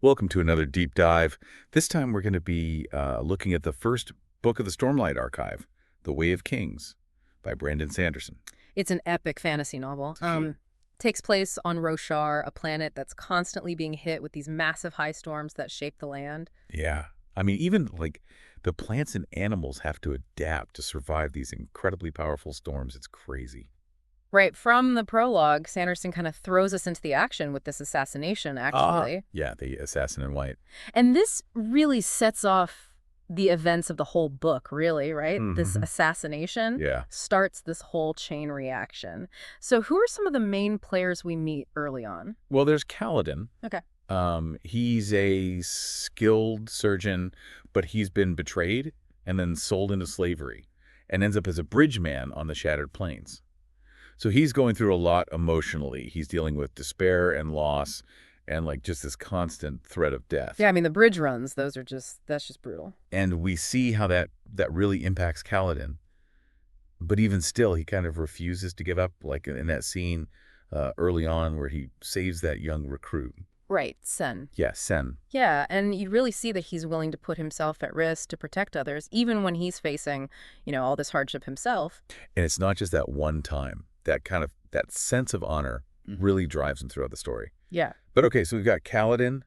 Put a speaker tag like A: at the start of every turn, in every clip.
A: Welcome to another deep dive. This time we're going to be looking at the first book of the Stormlight Archive, The Way of Kings, by Brandon Sanderson.
B: It's an epic fantasy novel. Takes place on Roshar, a planet that's constantly being hit with these massive high storms that shape the land.
A: Yeah. I mean, even like the plants and animals have to adapt to survive these incredibly powerful storms. It's crazy.
B: Right, from the prologue, Sanderson kind of throws us into the action with this assassination, actually.
A: Yeah, the assassin in white.
B: And this really sets off the events of the whole book, really, right? This
A: Mhm.
B: assassination
A: Yeah.
B: starts this whole chain reaction. So who are some of the main players we meet early on?
A: Well, there's Kaladin.
B: Okay.
A: He's a skilled surgeon, but he's been betrayed and then sold into slavery and ends up as a bridge man on the Shattered Plains. So he's going through a lot emotionally. He's dealing with despair and loss and like just this constant threat of death.
B: Yeah, I mean, the bridge runs, that's just brutal.
A: And we see how that really impacts Kaladin. But even still, he kind of refuses to give up, like in that scene early on where he saves that young recruit.
B: Right, Sen.
A: Yeah, Sen.
B: Yeah, and you really see that he's willing to put himself at risk to protect others, even when he's facing, all this hardship himself.
A: And it's not just that one time. That sense of honor really drives him throughout the story.
B: Yeah.
A: But okay, so we've got Kaladin.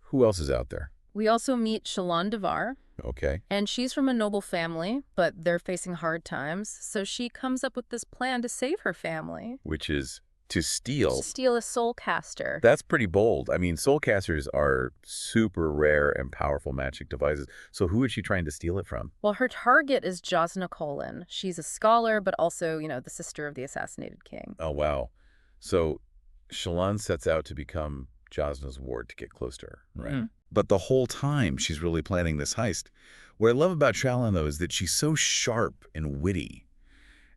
A: Who else is out there?
B: We also meet Shallan Devar,
A: Okay.
B: and she's from a noble family, but they're facing hard times, so she comes up with this plan to save her family.
A: Which is to steal.
B: To steal a soul caster.
A: That's pretty bold. I mean, soul casters are super rare and powerful magic devices. So who is she trying to steal it from?
B: Well, her target is Jasna Kholin. She's a scholar, but also, the sister of the assassinated king.
A: Oh, wow. So Shallan sets out to become Jasna's ward to get close to her, right? But the whole time she's really planning this heist. What I love about Shallan, though, is that she's so sharp and witty.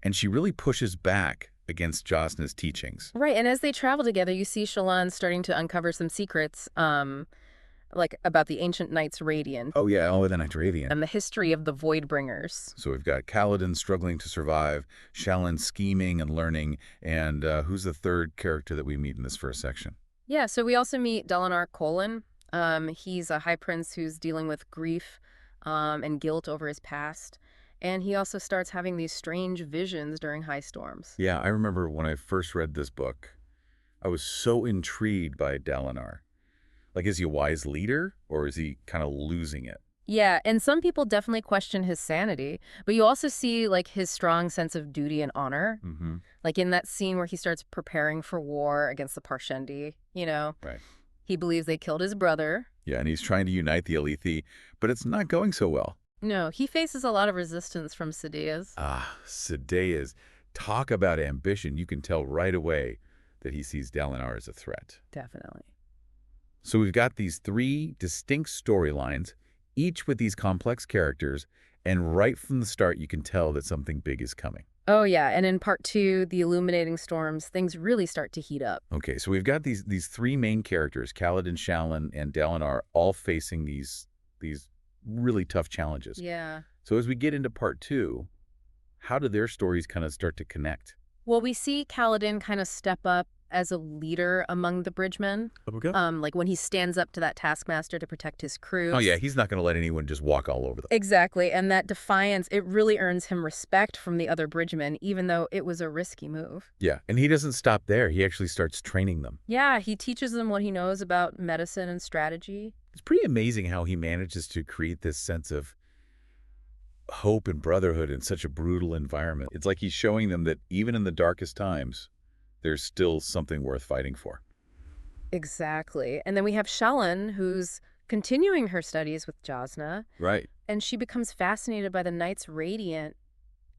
A: And she really pushes back against Jasna's teachings.
B: Right, and as they travel together, you see Shallan starting to uncover some secrets, like about the ancient Knights Radiant.
A: Oh, yeah, the Knights Radiant.
B: And the history of the Voidbringers.
A: So we've got Kaladin struggling to survive, Shallan scheming and learning, and who's the third character that we meet in this first section?
B: Yeah, so we also meet Dalinar Kholin. He's a high prince who's dealing with grief and guilt over his past. And he also starts having these strange visions during Highstorms.
A: Yeah, I remember when I first read this book, I was so intrigued by Dalinar. Like, is he a wise leader, or is he kind of losing it?
B: Yeah, and some people definitely question his sanity, but you also see, like, his strong sense of duty and honor. Like in that scene where he starts preparing for war against the Parshendi,
A: Right.
B: He believes they killed his brother.
A: Yeah, and he's trying to unite the Alethi, but it's not going so well.
B: No, he faces a lot of resistance from Sadeas.
A: Sadeas. Talk about ambition. You can tell right away that he sees Dalinar as a threat.
B: Definitely.
A: So we've got these three distinct storylines, each with these complex characters, and right from the start you can tell that something big is coming.
B: Oh, yeah, and in part 2, the illuminating storms, things really start to heat up.
A: Okay, so we've got these three main characters, Kaladin, Shallan, and Dalinar, all facing these really tough challenges.
B: Yeah.
A: So as we get into part 2, how do their stories kind of start to connect?
B: Well, we see Kaladin kind of step up as a leader among the bridgemen.
A: Okay.
B: Like when he stands up to that taskmaster to protect his crew.
A: Oh, yeah, he's not going to let anyone just walk all over them.
B: Exactly, and that defiance, it really earns him respect from the other bridgemen, even though it was a risky move.
A: Yeah, and he doesn't stop there. He actually starts training them.
B: Yeah, he teaches them what he knows about medicine and strategy.
A: It's pretty amazing how he manages to create this sense of hope and brotherhood in such a brutal environment. It's like he's showing them that even in the darkest times, there's still something worth fighting for.
B: Exactly. And then we have Shallan, who's continuing her studies with Jasna.
A: Right.
B: And she becomes fascinated by the Knights Radiant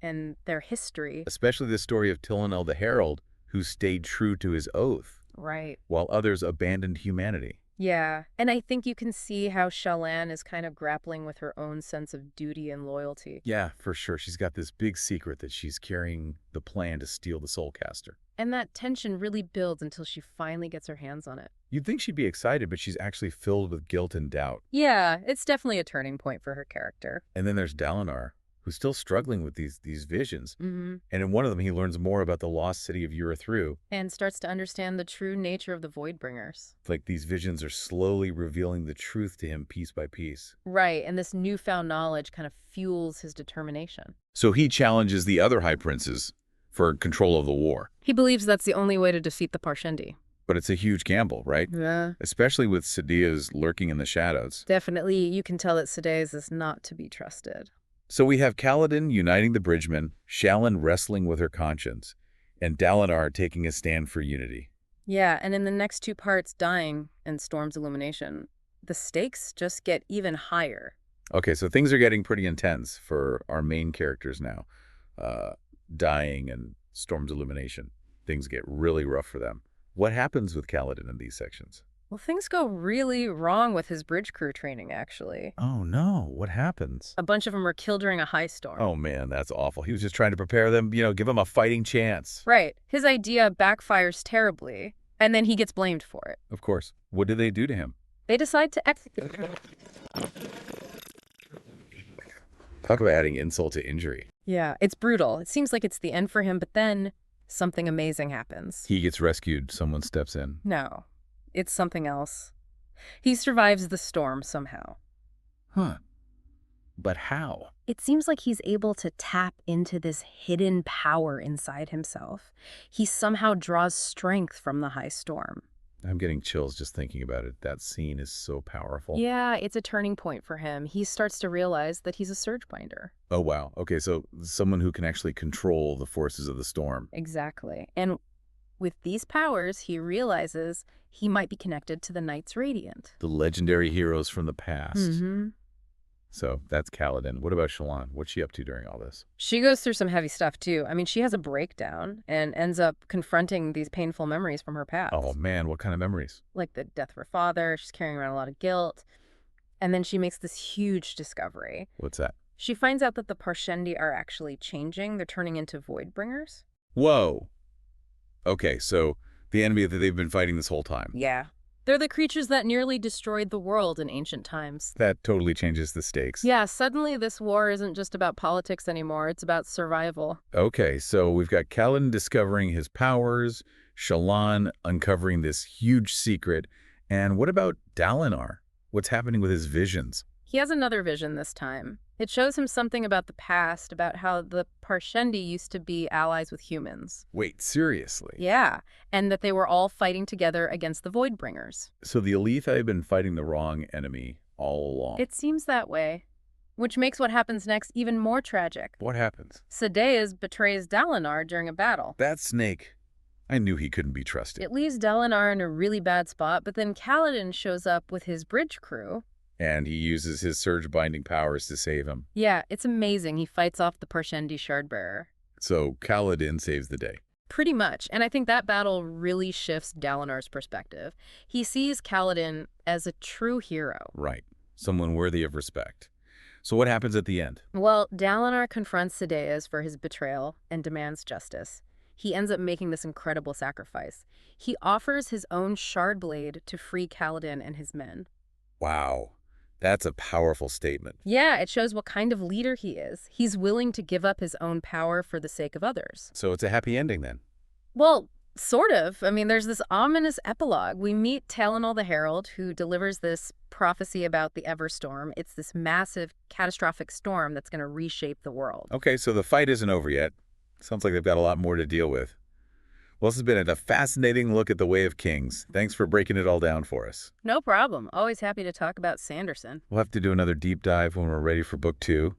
B: and their history.
A: Especially the story of Tillinel the Herald, who stayed true to his oath.
B: Right.
A: While others abandoned humanity.
B: Yeah, and I think you can see how Shallan is kind of grappling with her own sense of duty and loyalty.
A: Yeah, for sure. She's got this big secret that she's carrying the plan to steal the Soulcaster.
B: And that tension really builds until she finally gets her hands on it.
A: You'd think she'd be excited, but she's actually filled with guilt and doubt.
B: Yeah, it's definitely a turning point for her character.
A: And then there's Dalinar, who's still struggling with these visions.
B: Hmm.
A: And in one of them, he learns more about the lost city of Urithrue.
B: And starts to understand the true nature of the Voidbringers.
A: Like these visions are slowly revealing the truth to him piece by piece.
B: Right, and this newfound knowledge kind of fuels his determination.
A: So he challenges the other high princes for control of the war.
B: He believes that's the only way to defeat the Parshendi.
A: But it's a huge gamble, right?
B: Yeah.
A: Especially with Sadeas lurking in the shadows.
B: Definitely, you can tell that Sadeas is not to be trusted.
A: So we have Kaladin uniting the Bridgemen, Shallan wrestling with her conscience, and Dalinar taking a stand for unity.
B: Yeah, and in the next two parts, Dying and Storm's Illumination, the stakes just get even higher.
A: Okay, so things are getting pretty intense for our main characters now. Dying and Storm's Illumination. Things get really rough for them. What happens with Kaladin in these sections?
B: Well, things go really wrong with his bridge crew training, actually.
A: Oh no, what happens?
B: A bunch of them are killed during a high storm.
A: Oh man, that's awful. He was just trying to prepare them, give them a fighting chance.
B: Right. His idea backfires terribly, and then he gets blamed for it.
A: Of course. What do they do to him?
B: They decide to execute.
A: Talk about adding insult to injury.
B: Yeah, it's brutal. It seems like it's the end for him, but then something amazing happens.
A: He gets rescued. Someone steps in.
B: No, it's something else. He survives the storm somehow.
A: Huh. But how?
B: It seems like he's able to tap into this hidden power inside himself. He somehow draws strength from the high storm.
A: I'm getting chills just thinking about it. That scene is so powerful.
B: Yeah, it's a turning point for him. He starts to realize that he's a surge binder.
A: Oh, wow. Okay, so someone who can actually control the forces of the storm.
B: Exactly. And with these powers, he realizes he might be connected to the Knights Radiant.
A: The legendary heroes from the past.
B: Mm-hmm.
A: So that's Kaladin. What about Shallan? What's she up to during all this?
B: She goes through some heavy stuff, too. I mean, she has a breakdown and ends up confronting these painful memories from her past.
A: Oh, man, what kind of memories?
B: Like the death of her father. She's carrying around a lot of guilt. And then she makes this huge discovery.
A: What's that?
B: She finds out that the Parshendi are actually changing. They're turning into Voidbringers.
A: Whoa. Okay, so the enemy that they've been fighting this whole time.
B: Yeah. They're the creatures that nearly destroyed the world in ancient times.
A: That totally changes the stakes.
B: Yeah, suddenly this war isn't just about politics anymore. It's about survival.
A: Okay, so we've got Kaladin discovering his powers, Shallan uncovering this huge secret, and what about Dalinar? What's happening with his visions?
B: He has another vision this time. It shows him something about the past, about how the Parshendi used to be allies with humans.
A: Wait, seriously?
B: Yeah, and that they were all fighting together against the Voidbringers.
A: So the Aletha have been fighting the wrong enemy all along.
B: It seems that way, which makes what happens next even more tragic.
A: What happens?
B: Sadeas betrays Dalinar during a battle.
A: That snake. I knew he couldn't be trusted.
B: It leaves Dalinar in a really bad spot, but then Kaladin shows up with his bridge crew.
A: And he uses his surge binding powers to save him.
B: Yeah, it's amazing. He fights off the Parshendi Shardbearer.
A: So Kaladin saves the day.
B: Pretty much. And I think that battle really shifts Dalinar's perspective. He sees Kaladin as a true hero.
A: Right. Someone worthy of respect. So what happens at the end?
B: Well, Dalinar confronts Sadeas for his betrayal and demands justice. He ends up making this incredible sacrifice. He offers his own shard blade to free Kaladin and his men.
A: Wow. That's a powerful statement.
B: Yeah, it shows what kind of leader he is. He's willing to give up his own power for the sake of others.
A: So it's a happy ending then?
B: Well, sort of. I mean, there's this ominous epilogue. We meet Talonal the Herald, who delivers this prophecy about the Everstorm. It's this massive, catastrophic storm that's going to reshape the world.
A: Okay, so the fight isn't over yet. Sounds like they've got a lot more to deal with. Well, this has been a fascinating look at the Way of Kings. Thanks for breaking it all down for us.
B: No problem. Always happy to talk about Sanderson.
A: We'll have to do another deep dive when we're ready for book 2.